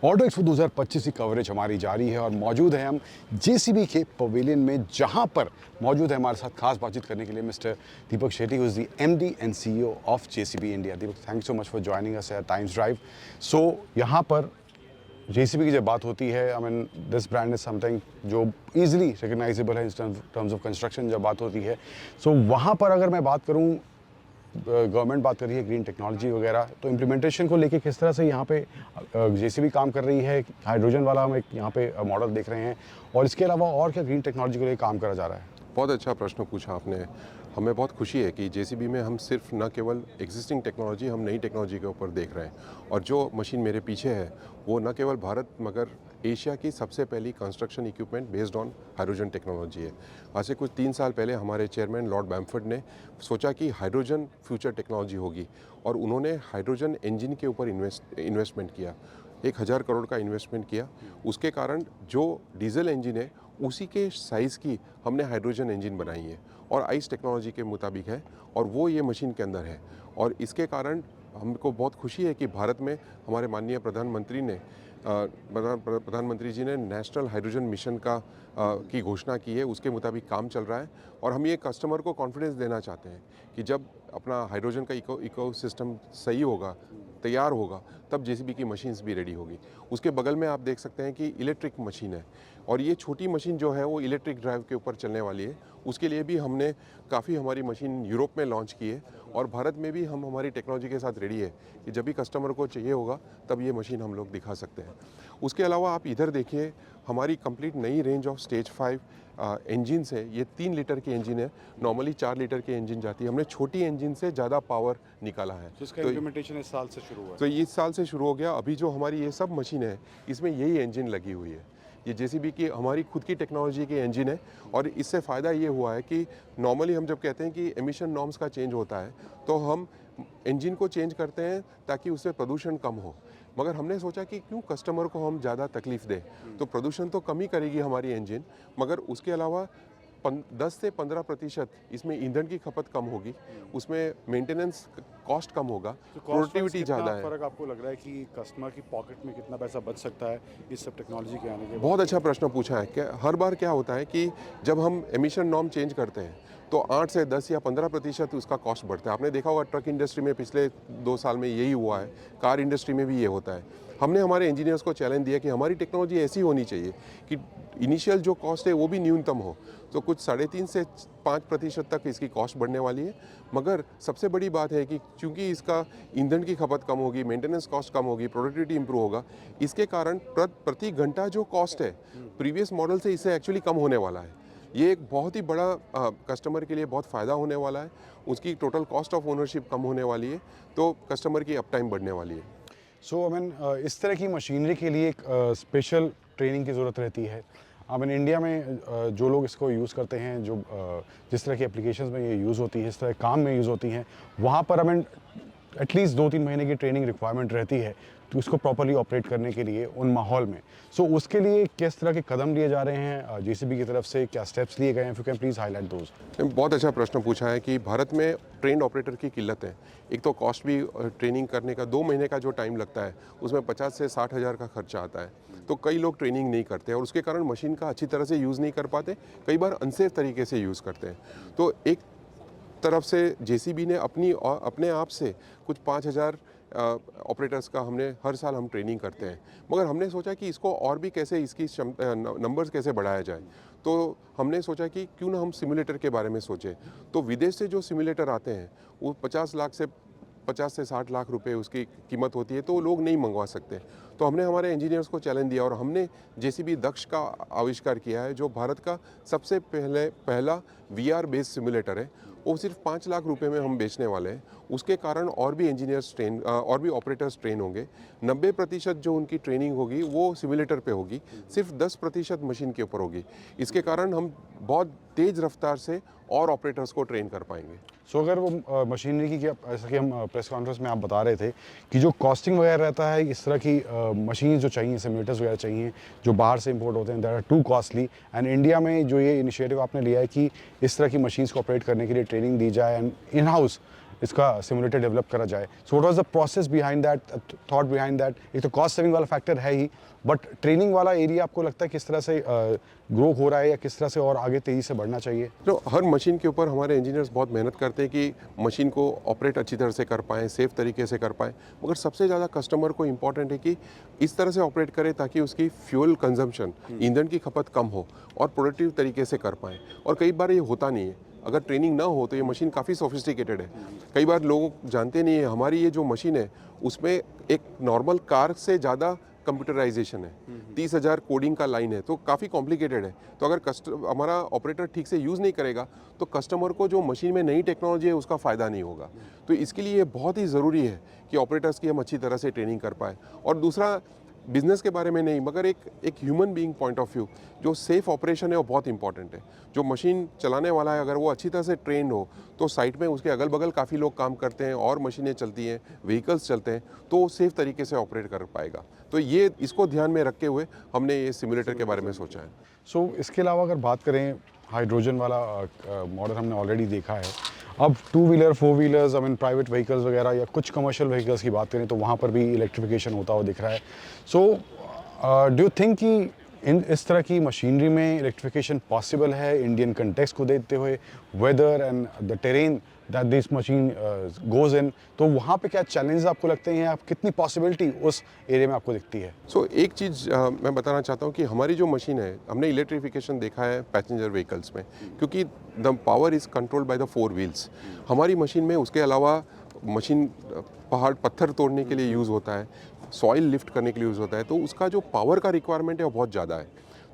Auto expo 2025 की coverage हमारी जारी है और मौजूद है हम जेसीबी के पवेलियन में, जहां पर मौजूद है हमारे साथ खास बातचीत करने के लिए mister Deepak Shetty, who is the MD and CEO of JCB India. Deepak, thank you so much for joining us at Times Drive. So यहाँ पर जेसीबी की जब बात होती है, I mean this brand is something जो ईजिली रिकग्नाइजेबल है इन टर्म्स ऑफ कंस्ट्रक्शन जब बात होती है। सो वहाँ पर अगर मैं बात करूँ, गवर्नमेंट बात कर रही है ग्रीन टेक्नोलॉजी वगैरह, तो इम्प्लीमेंटेशन को लेके किस तरह से यहाँ पे जेसीबी काम कर रही है? हाइड्रोजन वाला हम एक यहाँ पे मॉडल देख रहे हैं, और इसके अलावा और क्या ग्रीन टेक्नोलॉजी को लेकर काम करा जा रहा है? बहुत अच्छा प्रश्न पूछा आपने। हमें बहुत खुशी है कि जेसीबी में हम सिर्फ न केवल एग्जिस्टिंग टेक्नोलॉजी, हम नई टेक्नोलॉजी के ऊपर देख रहे हैं। और जो मशीन मेरे पीछे है वो न केवल भारत मगर एशिया की सबसे पहली construction equipment based on hydrogen technology है। आज से कुछ 3 साल पहले हमारे चेयरमैन लॉर्ड बैम्फर्ड ने सोचा कि हाइड्रोजन फ्यूचर टेक्नोलॉजी होगी, और उन्होंने हाइड्रोजन इंजन के ऊपर इन्वेस्टमेंट किया। 1000 करोड़ का इन्वेस्टमेंट किया। उसके कारण जो डीजल इंजन है उसी के साइज़ की हमने हाइड्रोजन इंजन बनाई है और आइस टेक्नोलॉजी के मुताबिक है, और वो ये मशीन के अंदर है। और इसके कारण हमको बहुत खुशी है कि भारत में हमारे माननीय प्रधानमंत्री जी ने नेशनल हाइड्रोजन मिशन की घोषणा की है। उसके मुताबिक काम चल रहा है, और हम ये कस्टमर को कॉन्फिडेंस देना चाहते हैं कि जब अपना हाइड्रोजन का इकोसिस्टम सही होगा, तैयार होगा, तब जेसीबी की मशीन्स भी रेडी होगी। उसके बगल में आप देख सकते हैं कि इलेक्ट्रिक मशीन है, और ये छोटी मशीन जो है वो इलेक्ट्रिक ड्राइव के ऊपर चलने वाली है। उसके लिए भी हमने काफ़ी हमारी मशीन यूरोप में लॉन्च की है, और भारत में भी हम हमारी टेक्नोलॉजी के साथ रेडी है कि जब भी कस्टमर को चाहिए होगा तब ये मशीन हम लोग दिखा सकते हैं। उसके अलावा आप इधर देखिए, हमारी कंप्लीट नई रेंज ऑफ स्टेज 5 इंजन है। ये 3 लीटर की इंजन है, नॉर्मली 4 लीटर की इंजन जाती है। हमने छोटी इंजन से ज़्यादा पावर निकाला है। जिसका इम्प्लीमेंटेशन इस साल से शुरू हुआ है। तो इस साल से शुरू हो गया। अभी जो हमारी ये सब मशीन है इसमें यही इंजन लगी हुई है। ये जेसीबी की हमारी खुद की टेक्नोलॉजी की इंजन है, और इससे फ़ायदा ये हुआ है कि नॉर्मली हम जब कहते हैं कि एमिशन नॉर्म्स का चेंज होता है तो हम इंजन को चेंज करते हैं ताकि उससे प्रदूषण कम हो, मगर हमने सोचा कि क्यों कस्टमर को हम ज़्यादा तकलीफ़ दें। तो प्रदूषण तो कम ही करेगी हमारी इंजन, मगर उसके अलावा 10 से 15% इसमें ईंधन की खपत कम होगी, उसमें मेंटेनेंस कॉस्ट कम होगा, प्रोडक्टिविटी ज़्यादा है। फर्क आपको लग रहा है कि कस्टमर की पॉकेट में कितना पैसा बच सकता है इस सब टेक्नोलॉजी के आने के बाद? बहुत अच्छा प्रश्न पूछा है। क्या हर बार क्या होता है कि जब हम एमिशन नॉर्म चेंज करते हैं तो 8 से 10 या 15% उसका कॉस्ट बढ़ता है। आपने देखा होगा ट्रक इंडस्ट्री में पिछले 2 साल में यही हुआ है, कार इंडस्ट्री में भी ये होता है। हमने हमारे इंजीनियर्स को चैलेंज दिया कि हमारी टेक्नोलॉजी ऐसी होनी चाहिए कि इनिशियल जो कॉस्ट है वो भी न्यूनतम हो। तो कुछ 3.5 से 5% तक इसकी कॉस्ट बढ़ने वाली है, मगर सबसे बड़ी बात है कि चूंकि इसका ईंधन की खपत कम होगी, मेंटेनेंस कॉस्ट कम होगी, प्रोडक्टिविटी इंप्रूव होगा, इसके कारण प्रति घंटा जो कॉस्ट है प्रीवियस मॉडल से इससे एक्चुअली कम होने वाला है। ये एक बहुत ही बड़ा कस्टमर के लिए बहुत फ़ायदा होने वाला है। उसकी टोटल कॉस्ट ऑफ ओनरशिप कम होने वाली है, तो कस्टमर की अप टाइम बढ़ने वाली है। सो आई मीन इस तरह की मशीनरी के लिए एक स्पेशल ट्रेनिंग की ज़रूरत रहती है। आई मीन इंडिया में जो लोग इसको यूज़ करते हैं, जो जिस तरह की एप्लीकेशंस में ये यूज़ होती है, इस तरह काम में यूज़ होती हैं, वहाँ पर आई मीन एटलीस्ट 2-3 महीने की ट्रेनिंग रिक्वायरमेंट रहती है तो इसको प्रॉपर्ली ऑपरेट करने के लिए उन माहौल में। सो उसके लिए किस तरह के कदम लिए जा रहे हैं जेसीबी की तरफ से, क्या स्टेप्स लिए गए हैं? If you can please highlight those. बहुत अच्छा प्रश्न पूछा है कि भारत में ट्रेंड ऑपरेटर की किल्लत है। एक तो कॉस्ट भी, ट्रेनिंग करने का 2 महीने का जो टाइम लगता है उसमें 50 से 60 हज़ार का खर्चा आता है। तो कई लोग ट्रेनिंग नहीं करते और उसके कारण मशीन का अच्छी तरह से यूज़ नहीं कर पाते, कई बार अनसेफ तरीके से यूज़ करते हैं। तो एक तरफ से जेसीबी ने अपने आप से कुछ 5000 ऑपरेटर्स का हमने हर साल हम ट्रेनिंग करते हैं, मगर हमने सोचा कि इसको और भी कैसे इसकी नंबर्स कैसे बढ़ाया जाए। तो हमने सोचा कि क्यों ना हम सिमुलेटर के बारे में सोचें। तो विदेश से जो सिमुलेटर आते हैं वो 50 से 60 लाख रुपए उसकी कीमत होती है, तो वो लोग नहीं मंगवा सकते। तो हमने हमारे इंजीनियर्स को चैलेंज दिया और हमने जेसीबी दक्ष का आविष्कार किया है, जो भारत का सबसे पहला वीआर बेस्ड सिमुलेटर है। वो सिर्फ 5 लाख रुपए में हम बेचने वाले हैं। उसके कारण और भी इंजीनियर्स और भी ऑपरेटर्स ट्रेन होंगे। 90% जो उनकी ट्रेनिंग होगी वो सिमुलेटर पे होगी, सिर्फ 10% मशीन के ऊपर होगी। इसके कारण हम बहुत तेज़ रफ्तार से और ऑपरेटर्स को ट्रेन कर पाएंगे। सो अगर वो मशीनरी की, जैसा कि हम प्रेस कॉन्फ्रेंस में आप बता रहे थे कि जो कॉस्टिंग वगैरह रहता है, इस तरह की मशीन जो चाहिए, सिमुलेटर्स वगैरह चाहिए जो बाहर से इंपोर्ट होते हैं, that are too costly, and India में जो ये इनिशिएटिव आपने लिया है कि इस तरह की मशीन्स को ऑपरेट करने के लिए ट्रेनिंग दी जाए एंड इन हाउस इसका सिमुलेटर डेवलप करा जाए. So what was the process behind that, thought behind that? एक तो कॉस्ट सेविंग वाला फैक्टर है ही, बट ट्रेनिंग वाला एरिया आपको लगता है किस तरह से ग्रो हो रहा है या किस तरह से और आगे तेज़ी से बढ़ना चाहिए? तो हर मशीन के ऊपर हमारे इंजीनियर्स बहुत मेहनत करते हैं कि मशीन को ऑपरेट अच्छी तरह से कर पाएँ, सेफ तरीके से कर पाएँ, मगर सबसे ज़्यादा कस्टमर को इम्पॉर्टेंट है कि इस तरह से ऑपरेट करे ताकि उसकी फ्यूल कंजम्पशन, ईंधन की खपत कम हो और प्रोडक्टिव तरीके से कर पाएँ. और कई बार ये होता नहीं है. अगर ट्रेनिंग ना हो तो ये मशीन काफ़ी सोफिस्टिकेटेड है. कई बार लोग जानते नहीं है हमारी ये जो मशीन है उसमें एक नॉर्मल कार से ज़्यादा कंप्यूटराइजेशन है. 30,000 कोडिंग का लाइन है, तो काफ़ी कॉम्प्लिकेटेड है. तो अगर हमारा ऑपरेटर ठीक से यूज़ नहीं करेगा तो कस्टमर को जो मशीन में नई टेक्नोलॉजी है उसका फ़ायदा नहीं होगा. तो इसके लिए ये बहुत ही ज़रूरी है कि ऑपरेटर्स की हम अच्छी तरह से ट्रेनिंग कर पाए. और दूसरा, बिजनेस के बारे में नहीं मगर एक human being point of view, जो सेफ ऑपरेशन है वो बहुत इंपॉर्टेंट है. जो मशीन चलाने वाला है अगर वो अच्छी तरह से ट्रेंड हो तो साइट में उसके अगल बगल काफ़ी लोग काम करते हैं और मशीनें चलती हैं, व्हीकल्स चलते हैं, तो वो सेफ तरीके से ऑपरेट कर पाएगा. तो ये इसको ध्यान में रखते हुए हमने ये सिमुलेटर के बारे में सोचा है. सो इसके अलावा अगर बात करें, हाइड्रोजन वाला मॉडल हमने ऑलरेडी देखा है. अब 2 wheeler, 4 wheelers, I mean private vehicles वगैरह या कुछ कमर्शियल व्हीकल्स की बात करें तो वहाँ पर भी इलेक्ट्रिफिकेशन होता हुआ दिख रहा है. सो डू यू थिंक कि इस तरह की मशीनरी में इलेक्ट्रिफिकेशन पॉसिबल है इंडियन कंटेक्स्ट को देखते हुए, weather and the terrain that this machine goes in, तो वहाँ पे क्या चैलेंजेस आपको लगते हैं, आप कितनी पॉसिबिलिटी उस एरिया में आपको दिखती है? सो एक चीज़ मैं बताना चाहता हूँ कि हमारी जो मशीन है, हमने इलेक्ट्रिफिकेशन देखा है पैसेंजर व्हीकल्स में, क्योंकि the power is controlled by the 4 wheels. हमारी मशीन में उसके अलावा मशीन पहाड़ पत्थर तोड़ने के लिए यूज़ होता है, सॉइल लिफ्ट करने के लिए यूज़ होता है, तो उसका जो पावर का रिक्वायरमेंट है वो बहुत ज़्यादा है.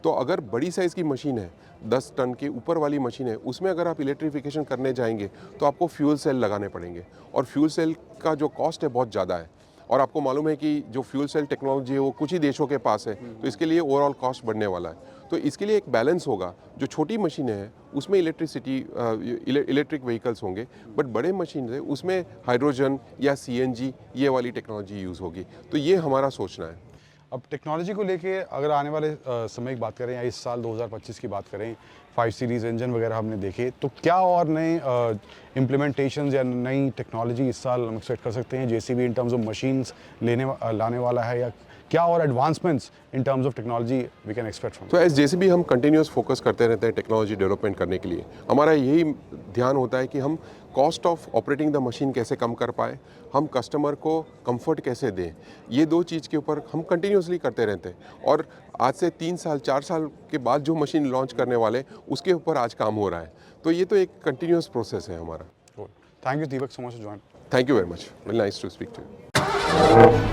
तो अगर बड़ी साइज़ की मशीन है, 10 टन के ऊपर वाली मशीन है, उसमें अगर आप इलेक्ट्रिफिकेशन करने जाएंगे तो आपको फ्यूल सेल लगाने पड़ेंगे और फ्यूल सेल का जो कॉस्ट है बहुत ज़्यादा है. और आपको मालूम है कि जो फ्यूल सेल टेक्नोलॉजी है वो कुछ ही देशों के पास है, तो इसके लिए ओवरऑल कॉस्ट बढ़ने वाला है. तो इसके लिए एक बैलेंस होगा. जो छोटी मशीनें हैं उसमें इलेक्ट्रिक व्हीकल्स होंगे, बट बड़े मशीन है उसमें हाइड्रोजन या CNG ये वाली टेक्नोलॉजी यूज़ होगी. तो ये हमारा सोचना है. अब टेक्नोलॉजी को लेके अगर आने वाले समय की बात करें या इस साल 2025 की बात करें, 5 सीरीज़ इंजन वगैरह हमने देखे, तो क्या और नए इम्प्लीमेंटेशंस या नई टेक्नोलॉजी इस साल हम एक्सपेक्ट कर सकते हैं? JCB in terms of machines लाने वाला है, या क्या और advancements in terms of technology we can expect from? तो एज JCB हम कंटिन्यूस फोकस करते रहते हैं टेक्नोलॉजी डेवलपमेंट करने के लिए. हमारा यही ध्यान होता है कि हम cost of operating the machine कैसे कम कर पाए, हम कस्टमर को कंफर्ट कैसे दें. ये 2 चीज़ के ऊपर हम कंटिन्यूसली करते रहते हैं. और आज से 3 साल 4 साल के बाद जो मशीन लॉन्च करने वाले उसके ऊपर आज काम हो रहा है. तो ये तो एक कंटिन्यूस प्रोसेस है हमारा. Thank you Deepak so much for join. Thank you very much. Very nice to speak to you.